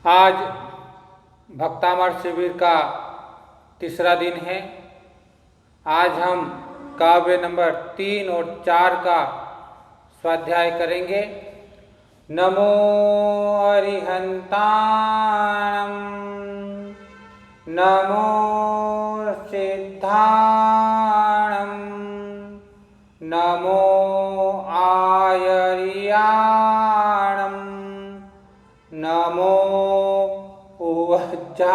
आज भक्तामर शिविर का तीसरा दिन है। आज हम काव्य नंबर 3 और 4 का स्वाध्याय करेंगे। नमो अरिहंताणं, नमो सिद्धाणं, नमो आयर्याणं, नमो उवज्जायाणं,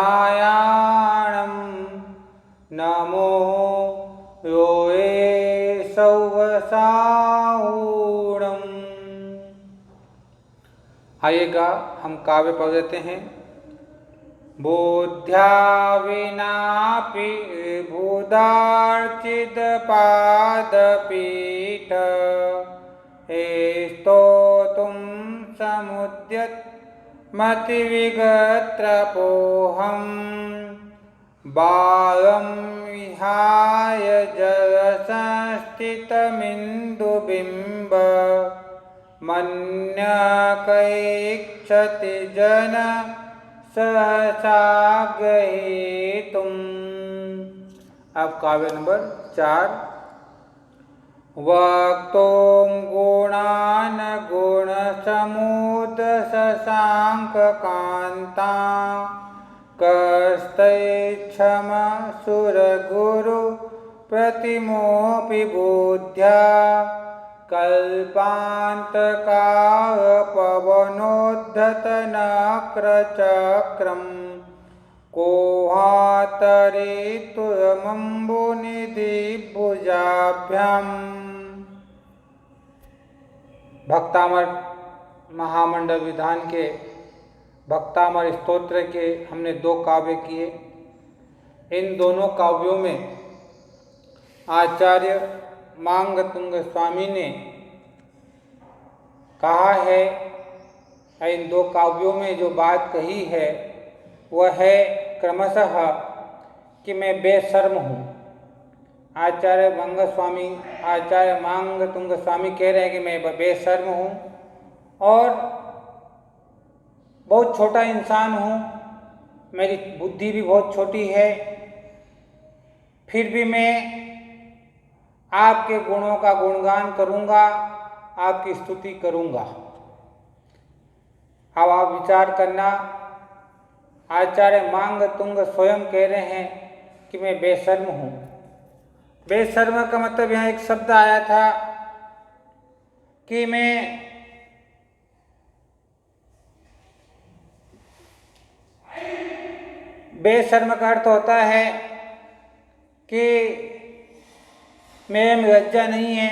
नमो योए सौवसाऊणम्। आइएगा हम काव्य पढ़ देते हैं। बोध्या विनापि भूदार्चित पादपीठ, स्तोतुं समुद्यत मतिविगत्रपोऽहम्, बालं विहाय जलसंस्थितमिन्दुबिम्ब, मन्यकैक्षति जन सहसा ग्रहीतुम्। अब काव्य नंबर 4। वक्तुं गुणान् गुणसमुद्र शशाङ्ककान्ता, कस्तैक्षम सुरगुरु प्रतिमोऽपि बोध्या, कल्पान्तकाल पवनोद्धतनक्रचक्रम्, कोहातरितुरमम्बुनिधिभुजाभ्याम्। भक्तामर महामंडल विधान के भक्तामर स्तोत्र के हमने 2 काव्य किए। इन दोनों काव्यों में आचार्य मांगतुंग स्वामी ने कहा है, इन 2 काव्यों में जो बात कही है वह है क्रमशः कि मैं बेशर्म हूँ। आचार्य मांगतुंग स्वामी कह रहे हैं कि मैं बेशर्म हूँ और बहुत छोटा इंसान हूँ, मेरी बुद्धि भी बहुत छोटी है, फिर भी मैं आपके गुणों का गुणगान करूँगा, आपकी स्तुति करूँगा। अब आप विचार करना, आचार्य मांगतुंग स्वयं कह रहे हैं कि मैं बेशर्म हूँ। बेशर्म का मतलब यहाँ एक शब्द आया था कि मैं बेशर्म का अर्थ होता है कि मेरे में लज्जा नहीं है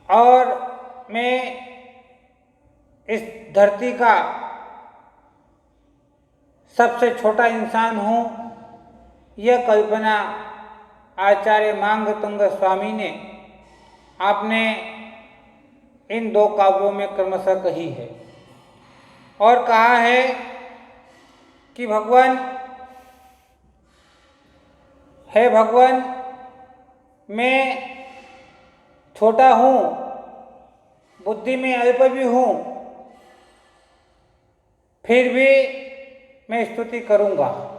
और मैं इस धरती का सबसे छोटा इंसान हूँ। यह कल्पना आचार्य मांगतुंग स्वामी ने आपने इन 2 काव्यों में क्रमशः कही है और कहा है कि भगवान मैं छोटा हूँ, बुद्धि में अल्प भी हूँ, फिर भी मैं स्तुति करूँगा।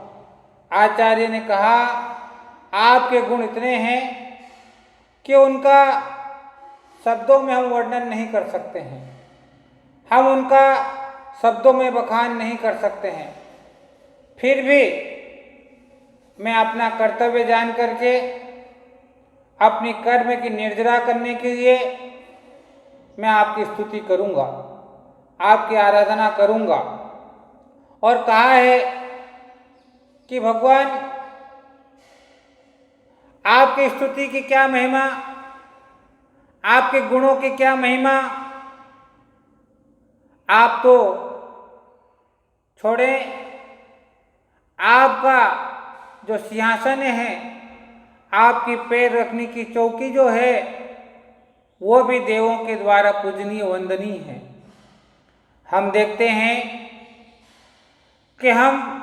आचार्य ने कहा आपके गुण इतने हैं कि उनका शब्दों में हम वर्णन नहीं कर सकते हैं, हम उनका शब्दों में बखान नहीं कर सकते हैं, फिर भी मैं अपना कर्तव्य जान करके अपनी कर्म की निर्जरा करने के लिए मैं आपकी स्तुति करूँगा, आपकी आराधना करूँगा। और कहा है कि भगवान आपकी स्तुति की क्या महिमा, आपके गुणों की क्या महिमा, आप तो छोड़े, आपका जो सिंहासन है, आपकी पैर रखने की चौकी जो है, वो भी देवों के द्वारा पूजनीय वंदनीय है। हम देखते हैं कि हम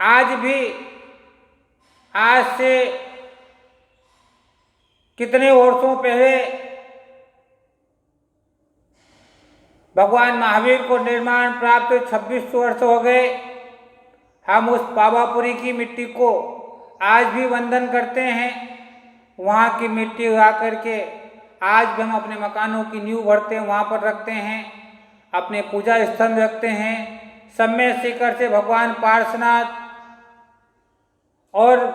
आज से कितने वर्षों पहले भगवान महावीर को निर्माण प्राप्त 26 वर्ष हो गए। हम उस पावापुरी की मिट्टी को आज भी वंदन करते हैं। वहाँ की मिट्टी उगा करके आज भी हम अपने मकानों की नींव भरते हैं, वहाँ पर रखते हैं, अपने पूजा स्थल में रखते हैं। समय शिखर से भगवान पार्श्वनाथ और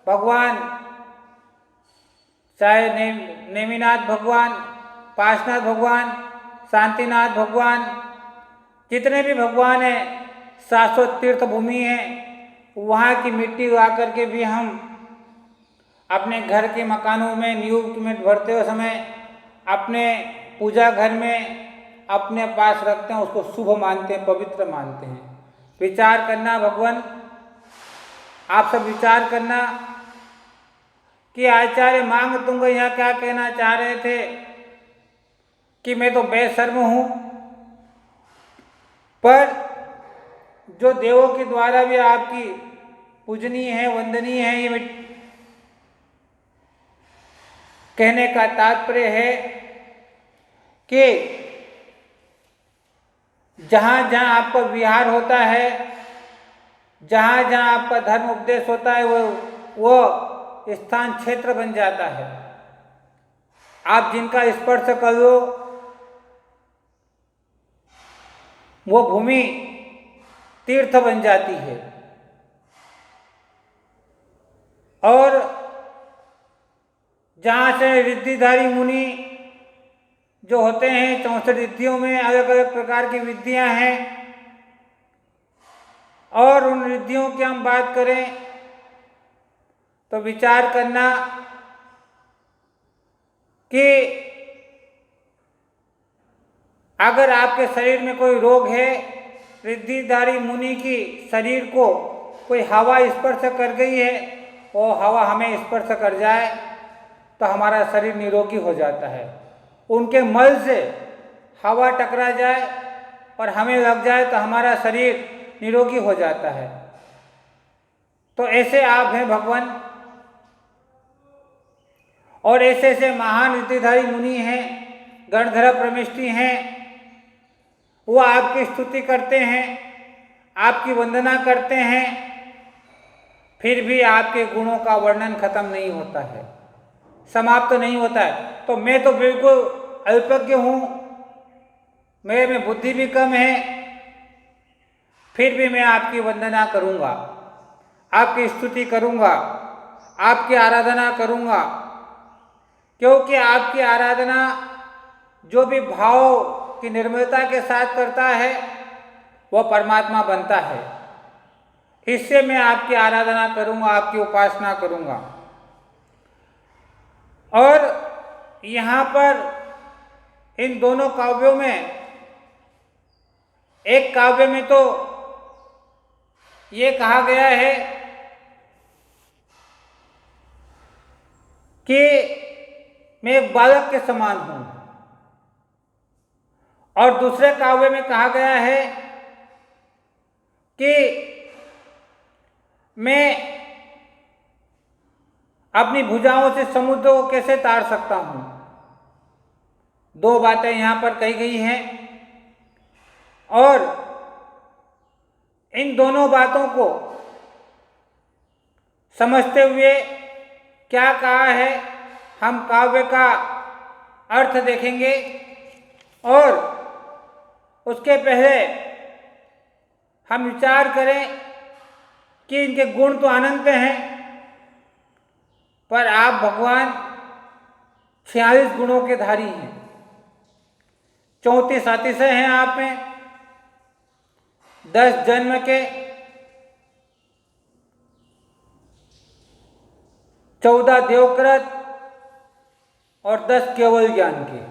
भगवान चाहे नेमिनाथ भगवान, पार्श्वनाथ भगवान, शांतिनाथ भगवान, जितने भी भगवान हैं, शाश्वत तीर्थ भूमि है, वहाँ की मिट्टी उगा करके भी हम अपने घर के मकानों में नींव में भरते हुए समय अपने पूजा घर में अपने पास रखते हैं, उसको शुभ मानते हैं, पवित्र मानते हैं। विचार करना भगवान, आप सब विचार करना कि आचार्य मांग तुंग यहाँ क्या कहना चाह रहे थे कि मैं तो बेशर्म हूँ, पर जो देवों के द्वारा भी आपकी पूजनीय है, वंदनीय है, ये कहने का तात्पर्य है कि जहाँ जहाँ आपका विहार होता है, जहाँ जहाँ आपका धर्म उपदेश होता है, वो स्थान क्षेत्र बन जाता है। आप जिनका स्पर्श करो वो भूमि तीर्थ बन जाती है। और जहाँ से रिद्धिधारी मुनि जो होते हैं, 64 रिद्धियों में अलग अलग प्रकार की विद्याएं हैं, और उन रिद्धियों की हम बात करें तो विचार करना कि अगर आपके शरीर में कोई रोग है, रिद्धिधारी मुनि की शरीर को कोई हवा स्पर्श कर गई है, वो हवा हमें स्पर्श कर जाए तो हमारा शरीर निरोगी हो जाता है। उनके मल से हवा टकरा जाए और हमें लग जाए तो हमारा शरीर निरोगी हो जाता है। तो ऐसे आप हैं भगवान, और ऐसे ऐसे महान रिद्धिधारी मुनि हैं, गणधर प्रमिष्टि हैं, वो आपकी स्तुति करते हैं, आपकी वंदना करते हैं, फिर भी आपके गुणों का वर्णन खत्म नहीं होता है, समाप्त नहीं होता है। तो मैं तो बिल्कुल अल्पज्ञ हूँ, मेरे में बुद्धि भी कम है, फिर भी मैं आपकी वंदना करूँगा, आपकी स्तुति करूँगा, आपकी आराधना करूँगा, क्योंकि आपकी आराधना जो भी भाव की निर्मलता के साथ करता है वह परमात्मा बनता है। इससे मैं आपकी आराधना करूँगा, आपकी उपासना करूँगा। और यहाँ पर इन दोनों काव्यों में, एक काव्य में तो ये कहा गया है कि मैं एक बालक के समान हूँ, और दूसरे काव्य में कहा गया है कि मैं अपनी भुजाओं से समुद्र को कैसे तार सकता हूँ। दो बातें यहाँ पर कही गई हैं, और इन दोनों बातों को समझते हुए क्या कहा है, हम काव्य का अर्थ देखेंगे, और उसके पहले हम विचार करें कि इनके गुण तो अनंत हैं, पर आप भगवान 46 गुणों के धारी हैं, 34 अतिशय हैं आप में, 10 जन्म के, 14 देवकृत और 10 केवल ज्ञान के,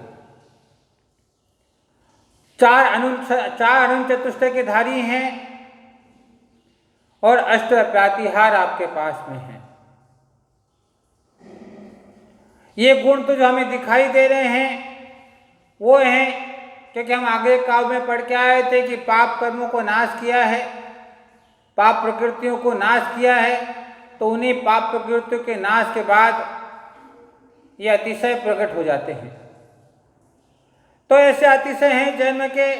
4 अनंत चतुष्टय के धारी हैं, और 8 प्रातिहार आपके पास में हैं। ये गुण तो जो हमें दिखाई दे रहे हैं वो हैं, क्योंकि हम आगे काव्य में पढ़ के आए थे कि पाप कर्मों को नाश किया है, पाप प्रकृतियों को नाश किया है, तो उन्हीं पाप प्रकृतियों के नाश के बाद ये अतिशय प्रकट हो जाते हैं। तो ऐसे अतिशय हैं, जन्म के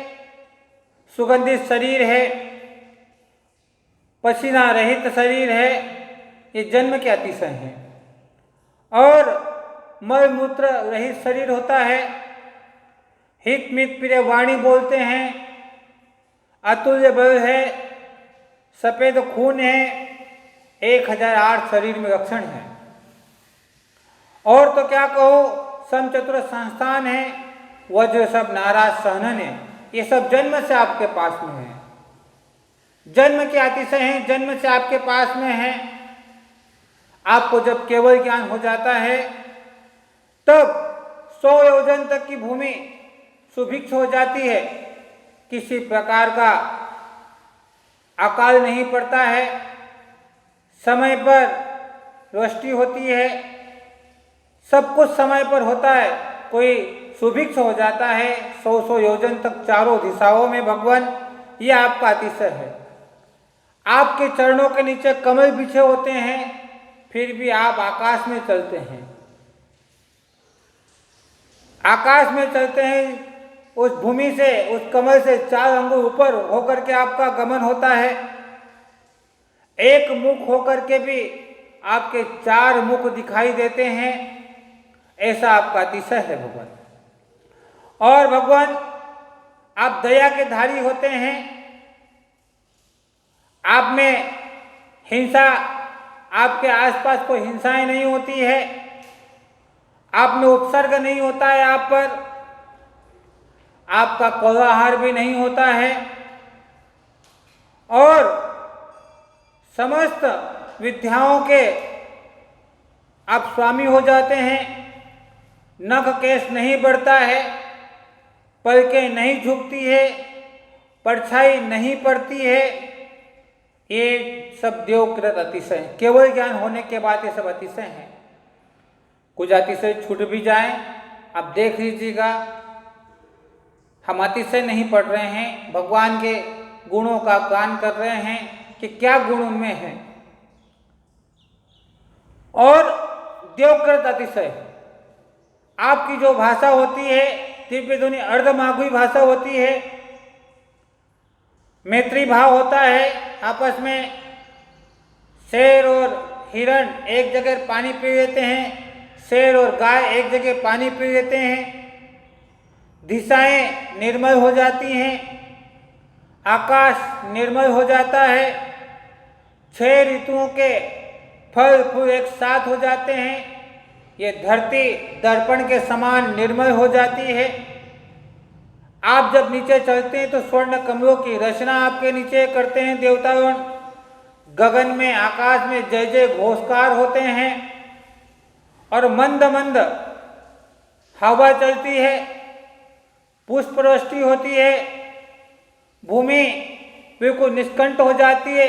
सुगंधित शरीर है, पसीना रहित शरीर है, ये जन्म के अतिशय हैं। और मल मूत्र रहित शरीर होता है, हित मित प्रिय वाणी बोलते हैं, अतुल्य बल है, सफेद खून है, 1008 शरीर में लक्षण है। और तो क्या कहो, समचतुर संस्थान है, वज्र सब नाराज सहनन है, ये सब जन्म से आपके पास में है, जन्म के अतिशय हैं, जन्म से आपके पास में है। आपको जब केवल ज्ञान हो जाता है तब 100 योजन तक की भूमि सुभिक्ष हो जाती है, किसी प्रकार का अकाल नहीं पड़ता है, समय पर वृष्टि होती है, सब कुछ समय पर होता है, कोई सुभिक्ष हो जाता है 100 योजन तक चारों दिशाओं में। भगवान, ये आपका अतिशय है। आपके चरणों के नीचे कमल बिछे होते हैं, फिर भी आप आकाश में चलते हैं, आकाश में चलते हैं, उस भूमि से, उस कमल से 4 अंगुल ऊपर होकर के आपका गमन होता है। एक मुख होकर के भी आपके 4 मुख दिखाई देते हैं, ऐसा आपका अतिशय है भगवान। और भगवान, आप दया के धारी होते हैं, आप में हिंसा, आपके आसपास कोई हिंसाएं नहीं होती है, आप में उपसर्ग नहीं होता है, आप पर आपका कोलाहल भी नहीं होता है, और समस्त विद्याओं के आप स्वामी हो जाते हैं। नख केश नहीं बढ़ता है, पलकें नहीं झुकती है, परछाई नहीं पड़ती है, ये सब देवकृत अतिशय हैं। केवल ज्ञान होने के बाद ये सब अतिशय हैं। कुछ अतिशय छूट भी जाएं, आप देख लीजिएगा, हम अतिशय नहीं पढ़ रहे हैं, भगवान के गुणों का गान कर रहे हैं कि क्या गुण उनमें है। और देवकृत अतिशय, आपकी जो भाषा होती है, दिव्य ध्वनि अर्धमागुई भाषा होती है, मैत्री भाव होता है, आपस में शेर और हिरण एक जगह पानी पी लेते हैं, शेर और गाय एक जगह पानी पी लेते हैं, दिशाएं निर्मल हो जाती हैं, आकाश निर्मल हो जाता है, 6 ऋतुओं के फल फूल एक साथ हो जाते हैं, ये धरती दर्पण के समान निर्मल हो जाती है। आप जब नीचे चलते हैं तो स्वर्ण कमलों की रचना आपके नीचे करते हैं देवतागण, गगन में आकाश में जय जय घोषकार होते हैं, और मंद मंद हवा चलती है, पुष्पवृष्टि होती है, भूमि बिल्कुल निष्कंठ हो जाती है,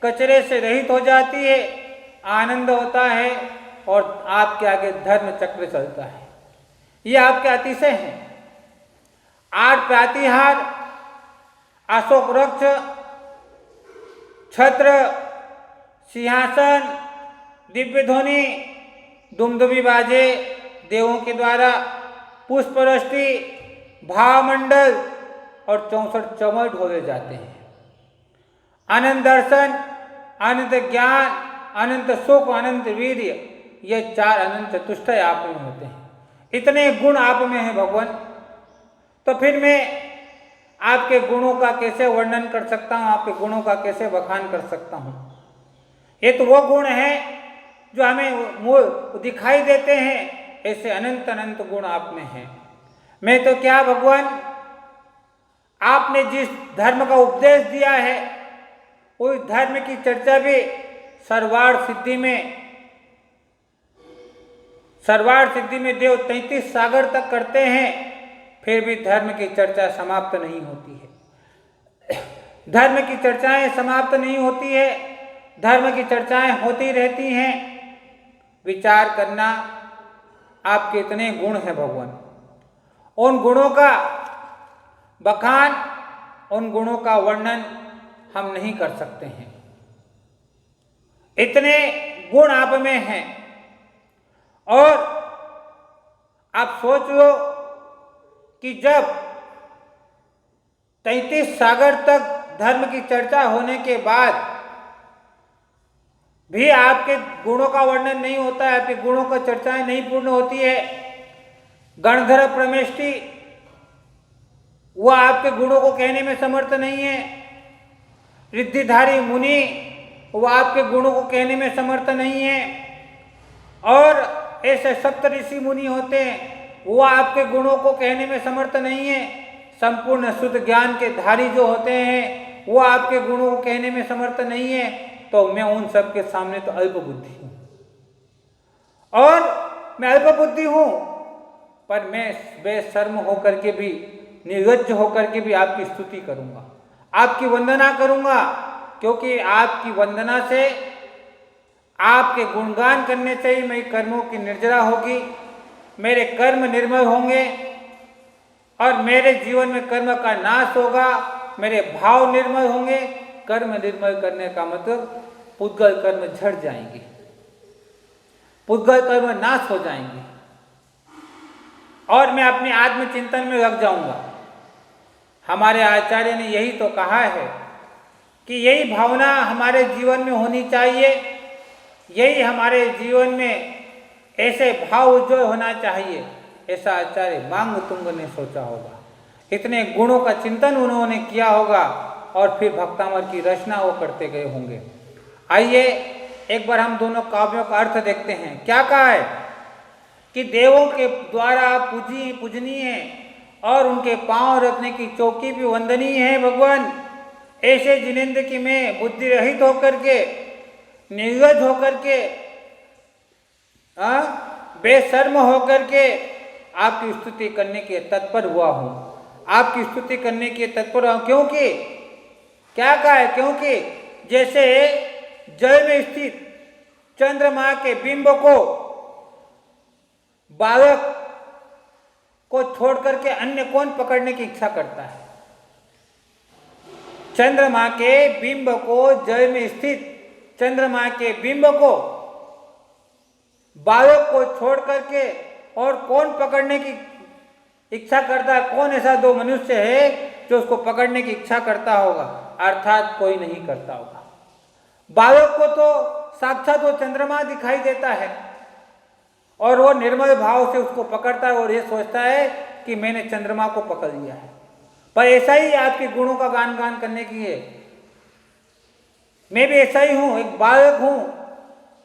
कचरे से रहित हो जाती है, आनंद होता है, और आपके आगे धर्म चक्र चलता है। ये आपके अतिशय हैं। 8 प्रातिहार, अशोक वृक्ष, छत्र, सिंहासन, दिव्य ध्वनि, दुमदुमी बाजे देवों के द्वारा, पुष्पवृष्टि, भावमंडल और 64 चमड़ ढोले जाते हैं। अनंत दर्शन, अनंत ज्ञान, अनंत सुख, अनंत वीर्य, ये 4 अनंत चतुष्टय आप में होते हैं। इतने गुण आप में हैं भगवान, तो फिर मैं आपके गुणों का कैसे वर्णन कर सकता हूँ, आपके गुणों का कैसे बखान कर सकता हूँ। ये तो वो गुण हैं जो हमें मूल दिखाई देते हैं, ऐसे अनंत अनंत गुण आप में हैं। मैं तो क्या भगवान, आपने जिस धर्म का उपदेश दिया है उस धर्म की चर्चा भी सर्वार्थ सिद्धि में देव 33 सागर तक करते हैं, फिर भी धर्म की चर्चा समाप्त नहीं होती है। धर्म की चर्चाएं समाप्त नहीं होती है, धर्म की चर्चाएं होती रहती हैं। विचार करना, आपके इतने गुण हैं भगवान, उन गुणों का बखान, उन गुणों का वर्णन हम नहीं कर सकते हैं। इतने गुण आप में हैं। और आप सोच लो कि जब 33 सागर तक धर्म की चर्चा होने के बाद भी आपके गुणों का वर्णन नहीं होता है, आपके गुणों का चर्चाएं नहीं पूर्ण होती है, गणधर प्रमेष्टि वह आपके गुणों को कहने में समर्थ नहीं है, रिद्धिधारी मुनि वह आपके गुणों को कहने में समर्थ नहीं है, और ऐसे सप्त ऋषि मुनि होते हैं वो आपके गुणों को कहने में समर्थ नहीं है, संपूर्ण शुद्ध ज्ञान के धारी जो होते हैं वो आपके गुणों को कहने में समर्थ नहीं है। तो मैं उन सब के सामने तो अल्प बुद्धि हूं, और मैं अल्प बुद्धि हूं, पर मैं बेशर्म होकर के भी, निर्लज्ज होकर के भी आपकी स्तुति करूंगा, आपकी वंदना करूंगा, क्योंकि आपकी वंदना से, आपके गुणगान करने से ही मेरी कर्मों की निर्जरा होगी, मेरे कर्म निर्मल होंगे और मेरे जीवन में कर्म का नाश होगा, मेरे भाव निर्मल होंगे। कर्म निर्मल करने का मतलब पुद्गल कर्म झड़ जाएंगे, पुद्गल कर्म नाश हो जाएंगे और मैं अपने आत्मचिंतन में लग जाऊंगा। हमारे आचार्य ने यही तो कहा है कि यही भावना हमारे जीवन में होनी चाहिए, यही हमारे जीवन में ऐसे भाव उज्ज्वल होना चाहिए, ऐसा आचार्य मांगतुंग ने सोचा होगा, इतने गुणों का चिंतन उन्होंने किया होगा और फिर भक्तामर की रचना वो करते गए होंगे। आइए एक बार हम दोनों काव्यों का अर्थ देखते हैं। क्या कहा है कि देवों के द्वारा पूजनीय है और उनके पांव रखने की चौकी भी वंदनीय है भगवान। ऐसे जिनेंद्र की मैं बुद्धि रहित होकर के, निर्लज्ज होकर के, बेशर्म होकर के आपकी स्तुति करने के तत्पर हुआ हूं, आपकी स्तुति करने के तत्पर हुआ। क्योंकि क्या कहा है? क्योंकि जैसे जल में स्थित चंद्रमा के बिंब को बालक को छोड़ करके अन्य कौन पकड़ने की इच्छा करता है? चंद्रमा के बिंब को, जल में स्थित चंद्रमा के बिंब को बालक को छोड़ करके और कौन पकड़ने की इच्छा करता है? कौन ऐसा दो मनुष्य है जो उसको पकड़ने की इच्छा करता होगा? अर्थात कोई नहीं करता होगा। बालक को तो साक्षात वो चंद्रमा दिखाई देता है और वो निर्मल भाव से उसको पकड़ता है और ये सोचता है कि मैंने चंद्रमा को पकड़ लिया है। पर ऐसा ही आपके गुणों का गान करने की है। मैं भी ऐसा ही हूं, एक बालक हूं,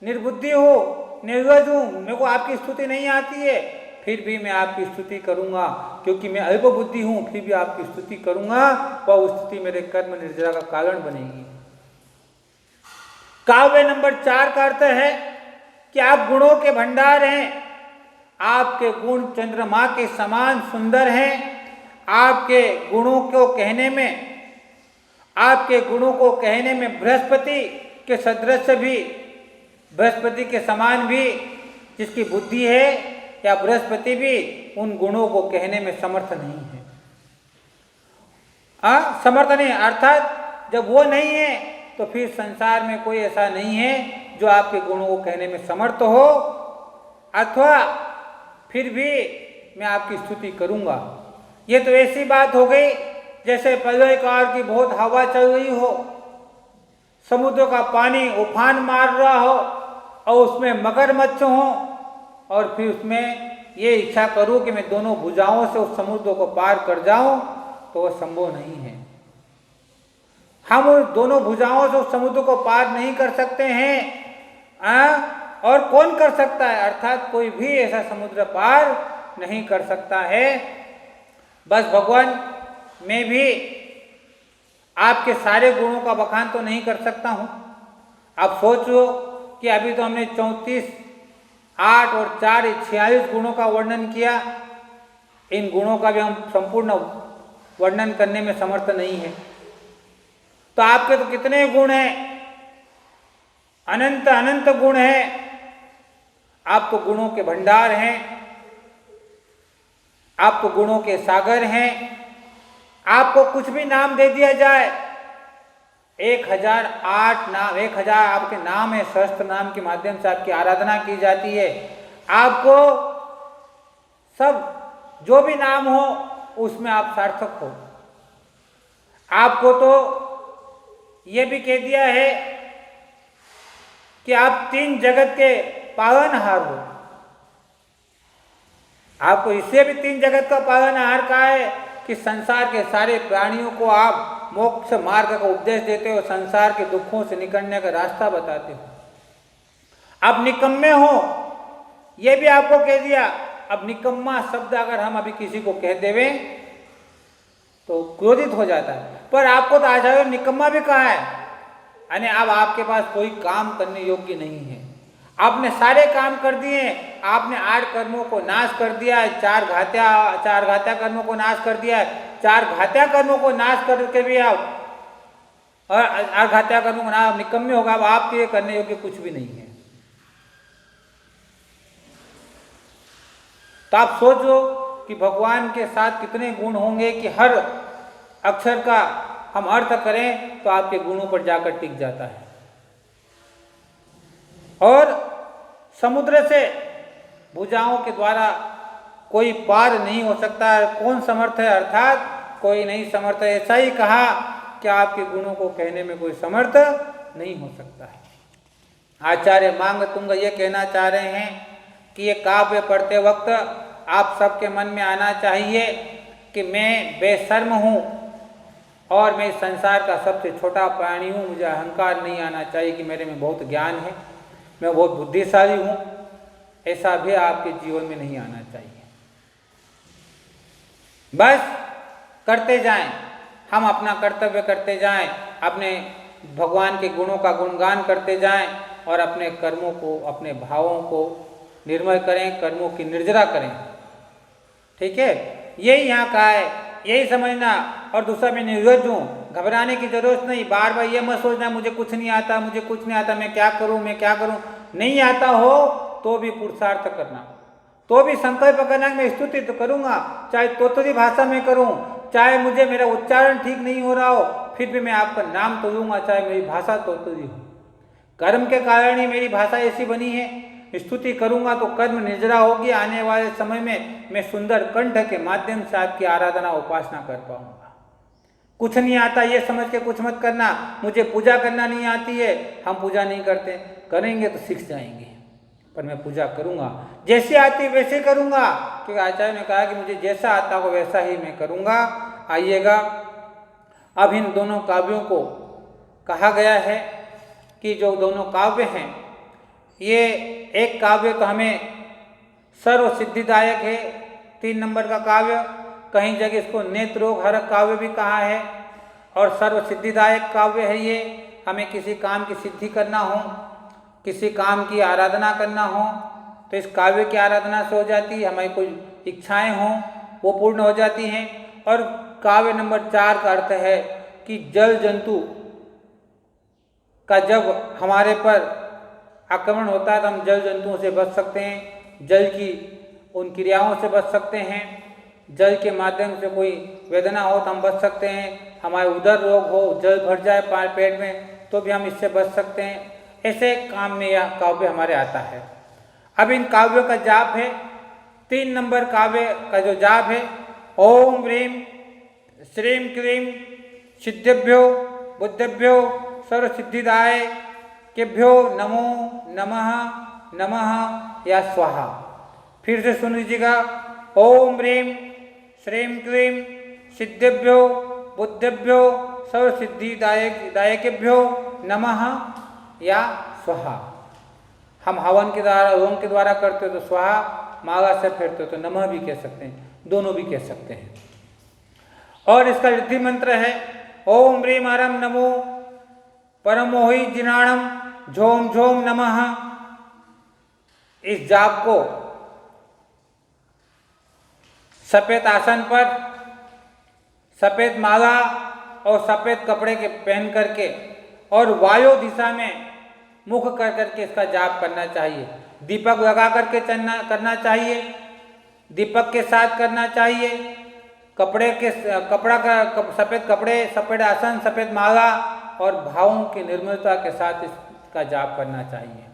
निर्बुद्धि हूं, निर्लज्ज हूं, मेरे को आपकी स्तुति नहीं आती है, फिर भी मैं आपकी स्तुति करूंगा, क्योंकि मैं अल्प बुद्धि हूं, फिर भी आपकी स्तुति करूंगा, वह स्तुति मेरे कर्म निर्जरा का कारण बनेगी। काव्य नंबर 4 का अर्थ है कि आप गुणों के भंडार हैं, आपके गुण चंद्रमा के समान सुंदर हैं। आपके गुणों को कहने में, आपके गुणों को कहने में बृहस्पति के सदृश भी, बृहस्पति के समान भी जिसकी बुद्धि है, या बृहस्पति भी उन गुणों को कहने में समर्थ नहीं है। समर्थ नहीं, अर्थात जब वो नहीं है तो फिर संसार में कोई ऐसा नहीं है जो आपके गुणों को कहने में समर्थ हो, अथवा फिर भी मैं आपकी स्तुति करूंगा। ये तो ऐसी बात हो गई जैसे प्रलय काल की बहुत हवा चल रही हो, समुद्र का पानी उफान मार रहा हो और उसमें मगरमच्छ हो, और फिर उसमें ये इच्छा करूं कि मैं दोनों भुजाओं से उस समुद्र को पार कर जाऊं, तो वह संभव नहीं है। हम उन दोनों भुजाओं से उस समुद्र को पार नहीं कर सकते हैं। और कौन कर सकता है? अर्थात कोई भी ऐसा समुद्र पार नहीं कर सकता है। बस भगवान, मैं भी आपके सारे गुणों का बखान तो नहीं कर सकता हूं। आप सोचो कि अभी तो हमने 34, 8 और 4 46 गुणों का वर्णन किया। इन गुणों का भी हम संपूर्ण वर्णन करने में समर्थ नहीं है। तो आपके तो कितने गुण हैं, अनंत अनंत गुण हैं। आप तो गुणों के भंडार हैं, आप तो गुणों के सागर हैं। आपको कुछ भी नाम दे दिया जाए, 1008 नाम, 1000 आपके नाम है, सहस्त्र नाम के माध्यम से आपकी आराधना की जाती है। आपको सब जो भी नाम हो उसमें आप सार्थक हो। आपको तो ये भी कह दिया है कि आप 3 जगत के पालनहार हो। आपको इससे भी 3 जगत का पालनहार कहा है कि संसार के सारे प्राणियों को आप मोक्ष मार्ग का उपदेश देते हो, संसार के दुखों से निकलने का रास्ता बताते हो। आप निकम्मे हो, ये भी आपको कह दिया। अब निकम्मा शब्द अगर हम अभी किसी को कह देवे तो क्रोधित हो जाता है, पर आपको तो आचार्य निकम्मा भी कहा है, यानी अब आपके पास कोई काम करने योग्य नहीं है। आपने सारे काम कर दिए, आपने 8 कर्मों को नाश कर दिया है, 4 घात्या कर्मों को नाश कर दिया है। 4 घात्या कर्मों को नाश करके भी आप और 8 घात्या कर्मों को नाश निकम्मे होगा। अब आपके लिए करने योग्य कुछ भी नहीं है। तो आप सोचो कि भगवान के साथ कितने गुण होंगे कि हर अक्षर का हम अर्थ करें तो आपके गुणों पर जाकर टिक जाता है। और समुद्र से भुजाओं के द्वारा कोई पार नहीं हो सकता है। कौन समर्थ है? अर्थात कोई नहीं समर्थ है। ऐसा ही कहा कि आपके गुणों को कहने में कोई समर्थ नहीं हो सकता है। आचार्य मांगतुंग ये कहना चाह रहे हैं कि ये काव्य पढ़ते वक्त आप सबके मन में आना चाहिए कि मैं बेशर्म हूँ और मैं इस संसार का सबसे छोटा प्राणी हूँ। मुझे अहंकार नहीं आना चाहिए कि मेरे में बहुत ज्ञान है, मैं बहुत बुद्धिशाली हूँ। ऐसा भी आपके जीवन में नहीं आना चाहिए। बस करते जाएं, हम अपना कर्तव्य करते जाएं, अपने भगवान के गुणों का गुणगान करते जाएं और अपने कर्मों को, अपने भावों को निर्मल करें, कर्मों की निर्जरा करें। ठीक है, यही यहाँ कहा है, यही समझना। और दूसरा, मैं निर्लज्ज हूँ, घबराने की जरूरत नहीं। बार बार ये मत सोचना मुझे कुछ नहीं आता, मुझे कुछ नहीं आता, मैं क्या करूँ, मैं क्या करूँ। नहीं आता हो तो भी पुरुषार्थ करना, तो भी संकल्प करना कि मैं स्तुति तो करूँगा, चाहे तोतरी भाषा में करूँ, चाहे मुझे मेरा उच्चारण ठीक नहीं हो रहा हो, फिर भी मैं आपका नाम तो लूँगा, चाहे मेरी भाषा तोतरी हो। कर्म के कारण ही मेरी भाषा ऐसी बनी है। स्तुति करूंगा तो कर्म निर्जरा होगी। आने वाले समय में मैं सुंदर कंठ के माध्यम से आपकी आराधना उपासना कर पाऊंगा। कुछ नहीं आता ये समझ के कुछ मत करना, मुझे पूजा करना नहीं आती है, हम पूजा नहीं करते, करेंगे तो सीख जाएंगे। पर मैं पूजा करूंगा, जैसे आती वैसे करूंगा, क्योंकि आचार्य ने कहा कि मुझे जैसा आता हो वैसा ही मैं करूंगा। आइएगा, अब इन दोनों काव्यों को कहा गया है कि जो दोनों काव्य हैं, ये एक काव्य तो हमें सर्व सिद्धिदायक है, 3 नंबर का काव्य, कहीं जगह इसको नेत्रोग हरक काव्य भी कहा है, और सर्व सिद्धिदायक काव्य है ये। हमें किसी काम की सिद्धि करना हो, किसी काम की आराधना करना हो तो इस काव्य की आराधना से हो जाती है। हमारी कोई इच्छाएं हों वो पूर्ण हो जाती हैं। और काव्य नंबर 4 का अर्थ है कि जल जंतु का जब हमारे पर आक्रमण होता है तो हम जल जंतुओं से बच सकते हैं, जल की उन क्रियाओं से बच सकते हैं। जल के माध्यम से कोई वेदना हो तो हम बच सकते हैं। हमारे उदर रोग हो, जल भर जाए पेट में तो भी हम इससे बच सकते हैं। ऐसे काम में यह काव्य हमारे आता है। अब इन काव्यों का जाप है, 3 नंबर काव्य का जो जाप है, ओम ह्रीम श्रीम क्लीम सिद्धेभ्यो बुद्धेभ्यो सर्व सिद्धिदाय केभ्यो नमो नमः नमः या स्वाहा। फिर से सुन लीजिएगा, ओम ह्रीम श्रीम क्लीम सिद्धेभ्यो बुद्धेभ्यो सर्व सिद्धिदायकेभ्यो नमः या स्वाहा। हम हवन के द्वारा, ओम के द्वारा करते हो तो स्वाहा, माला से फेरते हो तो नमः भी कह सकते हैं, दोनों भी कह सकते हैं। और इसका रिद्धि मंत्र है ओम ह्रीम हरम नमो परमोहि जिनाणम झोम झोम नमः। इस जाप को सफेद आसन पर सफेद माला और सफेद कपड़े के पहन करके और वायु दिशा में मुख कर करके इसका जाप करना चाहिए। दीपक लगा करके करना चाहिए, दीपक के साथ करना चाहिए। कपड़ा का सफेद कपड़े, सफेद आसन, सफेद माला और भावों की निर्मलता के साथ इसका जाप करना चाहिए।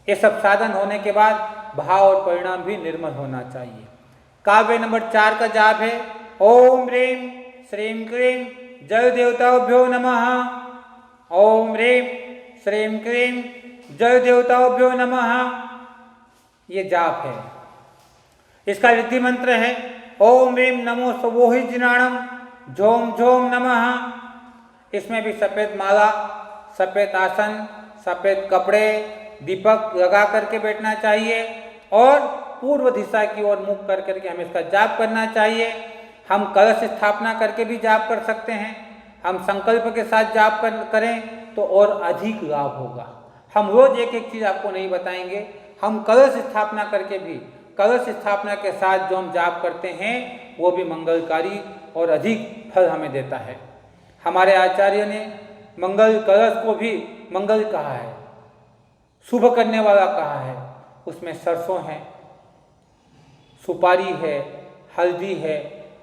ये सब साधन होने के बाद भाव और परिणाम भी निर्मल होना चाहिए। काव्य नंबर 4 का जाप है ओम ह्रीं श्रीं क्लीं जल देवताभ्यो नमः। ओम ह्रीं श्रीं क्लीं जल देवताभ्यो नमः। ये जाप है। इसका रिद्धि मंत्र है ओम ह्रीं नमो स्वोहि जिनाणम झोम झोम नमः। इसमें भी सफ़ेद माला, सफ़ेद आसन, सफ़ेद कपड़े, दीपक लगा करके बैठना चाहिए और पूर्व दिशा की ओर मुख कर करके हमें इसका जाप करना चाहिए। हम कलश स्थापना करके भी जाप कर सकते हैं। हम संकल्प के साथ जाप करें तो और अधिक लाभ होगा। हम रोज एक एक चीज़ आपको नहीं बताएंगे। हम कलश स्थापना करके भी, कलश स्थापना के साथ जो हम जाप करते हैं वो भी मंगलकारी और अधिक फल हमें देता है। हमारे आचार्य ने मंगल कलश को भी मंगल कहा है, शुभ करने वाला कहा है। उसमें सरसों है, सुपारी है, हल्दी है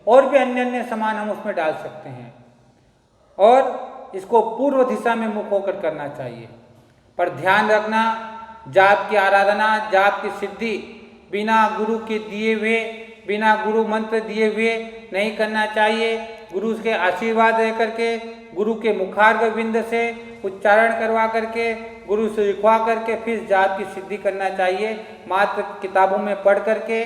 और भी अन्य अन्य सामान हम उसमें डाल सकते हैं और इसको पूर्व दिशा में मुख होकर करना चाहिए। पर ध्यान रखना, जाप की आराधना, जाप की सिद्धि बिना गुरु के दिए हुए, बिना गुरु मंत्र दिए हुए नहीं करना चाहिए। गुरु के आशीर्वाद रह करके, गुरु के मुखारग बिंद से उच्चारण करवा करके, गुरु से लिखवा करके फिर जाप की सिद्धि करना चाहिए। मात्र किताबों में पढ़ करके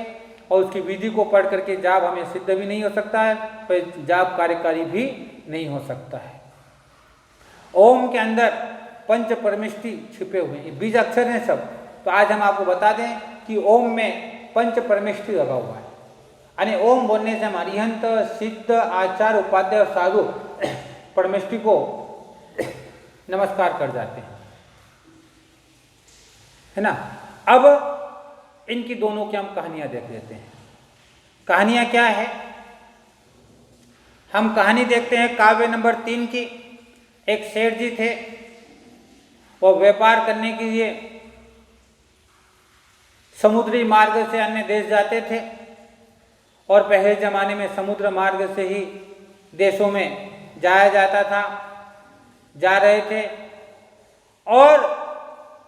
और उसकी विधि को पढ़ करके जाप हमें सिद्ध भी नहीं हो सकता है, पर जाप कार्यकारी भी नहीं हो सकता है। ओम के अंदर पंच परमिष्टि छिपे हुए हैं, बीज अक्षर हैं सब। तो आज हम आपको बता दें कि ओम में पंच परमिष्टि लगा हुआ है। यानी ओम बोलने से हम अरिहंत, सिद्ध, आचार्य, उपाध्याय और साधु परमिष्टि को नमस्कार कर जाते हैं, है ना। अब इनकी दोनों की हम कहानियां देख लेते हैं। कहानियां क्या है? हम कहानी देखते हैं काव्य नंबर 3 की। एक सेठ जी थे, वो व्यापार करने के लिए समुद्री मार्ग से अन्य देश जाते थे और पहले जमाने में समुद्र मार्ग से ही देशों में जाया जाता था। जा रहे थे और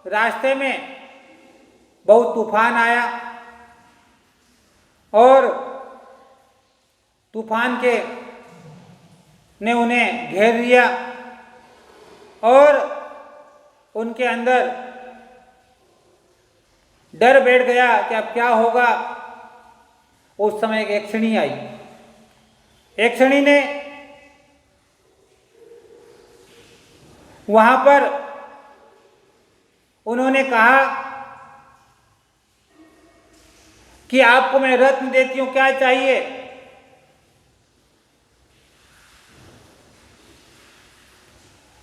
रास्ते में बहुत तूफान आया और तूफान के ने उन्हें घेर लिया और उनके अंदर डर बैठ गया कि अब क्या होगा। उस समय एक यक्षिणी आई। यक्षिणी ने वहां पर उन्होंने कहा कि आपको मैं रत्न देती हूं, क्या चाहिए?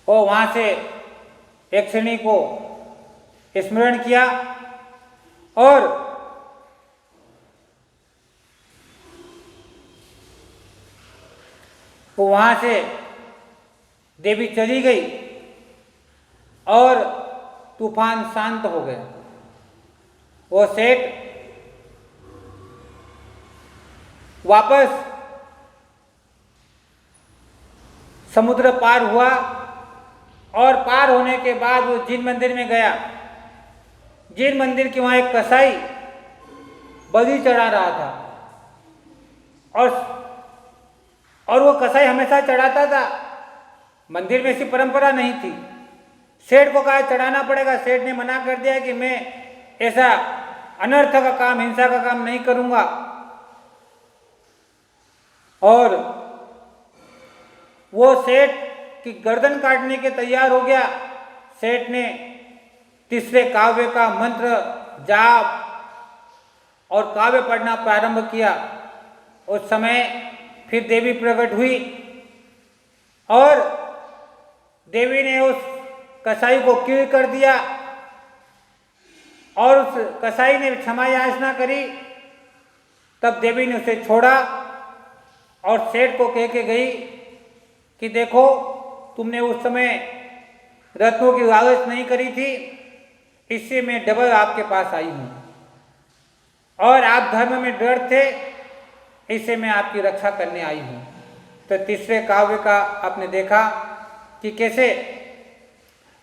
और वहां से यक्षिणी को स्मरण किया और वो वहां से देवी चली गई और तूफान शांत हो गया। वो सेठ वापस समुद्र पार हुआ और पार होने के बाद वो जिन मंदिर में गया। जिन मंदिर के वहां एक कसाई बलि चढ़ा रहा था और वो कसाई हमेशा चढ़ाता था। मंदिर में ऐसी परंपरा नहीं थी। सेठ को कहा चढ़ाना पड़ेगा। सेठ ने मना कर दिया कि मैं ऐसा अनर्थ का काम, हिंसा का काम नहीं करूंगा। और वो सेठ की गर्दन काटने के तैयार हो गया। सेठ ने तीसरे काव्य का मंत्र जाप और काव्य पढ़ना प्रारंभ किया। उस समय फिर देवी प्रकट हुई और देवी ने उस कसाई को कील कर दिया और उस कसाई ने क्षमा याचना करी। तब देवी ने उसे छोड़ा और सेठ को कह के गई कि देखो, तुमने उस समय रत्नों की लालच नहीं करी थी, इससे मैं डबल आपके पास आई हूं और आप धर्म में दृढ़ थे, इससे मैं आपकी रक्षा करने आई हूं। तो तीसरे काव्य का आपने देखा कि कैसे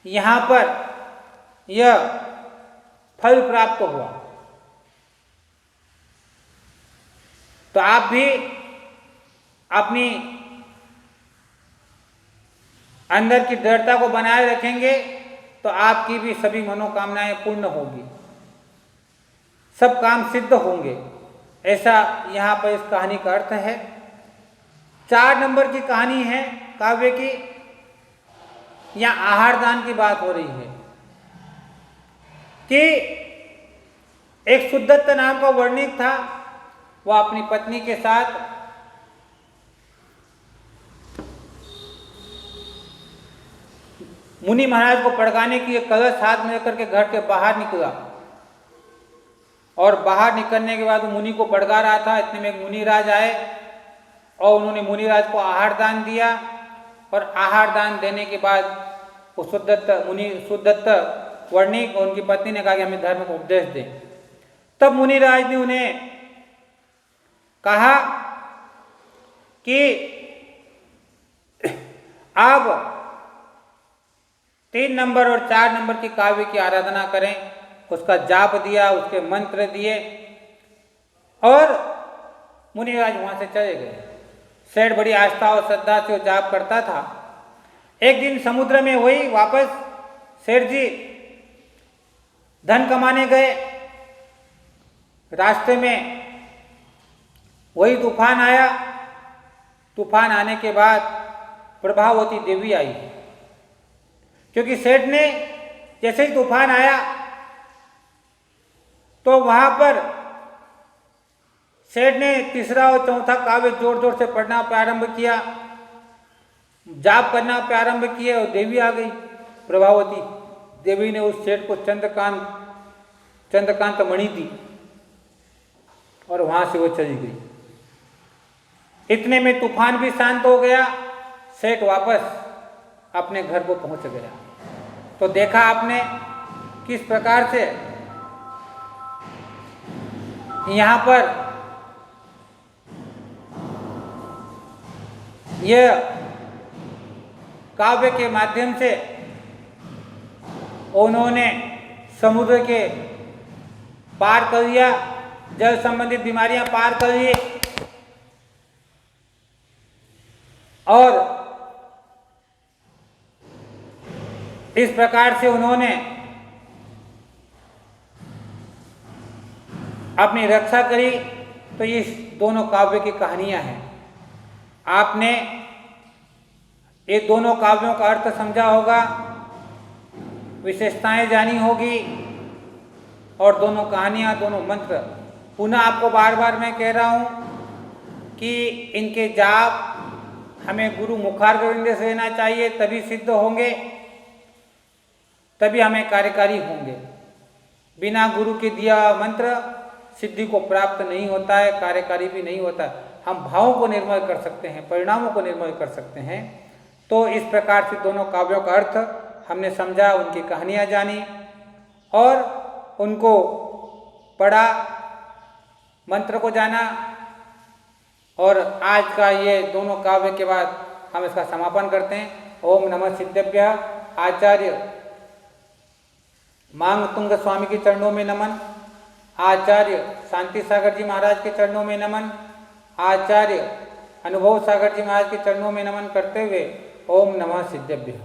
यहां पर यह फल प्राप्त हुआ। तो आप भी अपनी अंदर की दृढ़ता को बनाए रखेंगे तो आपकी भी सभी मनोकामनाएं पूर्ण होगी, सब काम सिद्ध होंगे। ऐसा यहाँ पर इस कहानी का अर्थ है। 4 नंबर की कहानी है काव्य की। यहाँ आहार दान की बात हो रही है कि एक सुदत्त नाम का वर्णिक था, वह अपनी पत्नी के साथ मुनि महाराज को पड़काने के लिए कलश हाथ में लेकर के घर के बाहर निकला, और बाहर निकलने के बाद वो मुनि को पड़का रहा था। इतने में एक मुनिराज आए और उन्होंने मुनिराज को आहार दान दिया, और आहार दान देने के बाद वो सुदत्त वर्णिक और उनकी पत्नी ने कहा कि हमें धर्म को उपदेश दें। तब मुनिराज ने उन्हें कहा कि आप 3 नंबर और 4 नंबर की काव्य की आराधना करें। उसका जाप दिया, उसके मंत्र दिए, और मुनिराज वहां से चले गए। सेठ बड़ी आस्था और श्रद्धा से वो जाप करता था। एक दिन समुद्र में वही वापस सेठ जी धन कमाने गए। रास्ते में वही तूफान आया। तूफान आने के बाद प्रभावती देवी आई, क्योंकि सेठ ने जैसे ही तूफान आया तो वहां पर सेठ ने तीसरा और चौथा काव्य जोर जोर से पढ़ना प्रारंभ किया, जाप करना प्रारंभ किए, और देवी आ गई। प्रभावती देवी ने उस सेठ को चंद्रकांत मणि दी, और वहां से वो चली गई। इतने में तूफान भी शांत हो गया। सेठ वापस अपने घर को पहुंच गया। तो देखा आपने किस प्रकार से यहाँ पर यह काव्य के माध्यम से उन्होंने समुद्र के पार कर लिया, जल संबंधित बीमारियां पार कर ली, और इस प्रकार से उन्होंने अपनी रक्षा करी। तो ये दोनों काव्य की कहानियां हैं। आपने ये दोनों काव्यों का अर्थ समझा होगा, विशेषताएं जानी होगी, और दोनों कहानियां, दोनों मंत्र। पुनः आपको बार बार मैं कह रहा हूं कि इनके जाप हमें गुरु मुखारविंद से लेना चाहिए, तभी सिद्ध होंगे, तभी हमें कार्यकारी होंगे। बिना गुरु के दिया मंत्र सिद्धि को प्राप्त नहीं होता है, कार्यकारी भी नहीं होता। हम भावों को निर्मल कर सकते हैं, परिणामों को निर्मल कर सकते हैं। तो इस प्रकार से दोनों काव्यों का अर्थ हमने समझा, उनकी कहानियां जानी और उनको पढ़ा, मंत्र को जाना, और आज का ये दोनों काव्य के बाद हम इसका समापन करते हैं। ओम नमः सिद्धेभ्यः। आचार्य मांग तुंग स्वामी के चरणों में नमन, आचार्य शांति सागर जी महाराज के चरणों में नमन, आचार्य अनुभव सागर जी महाराज के चरणों में नमन करते हुए ओम नमः सिद्धेभ्यः।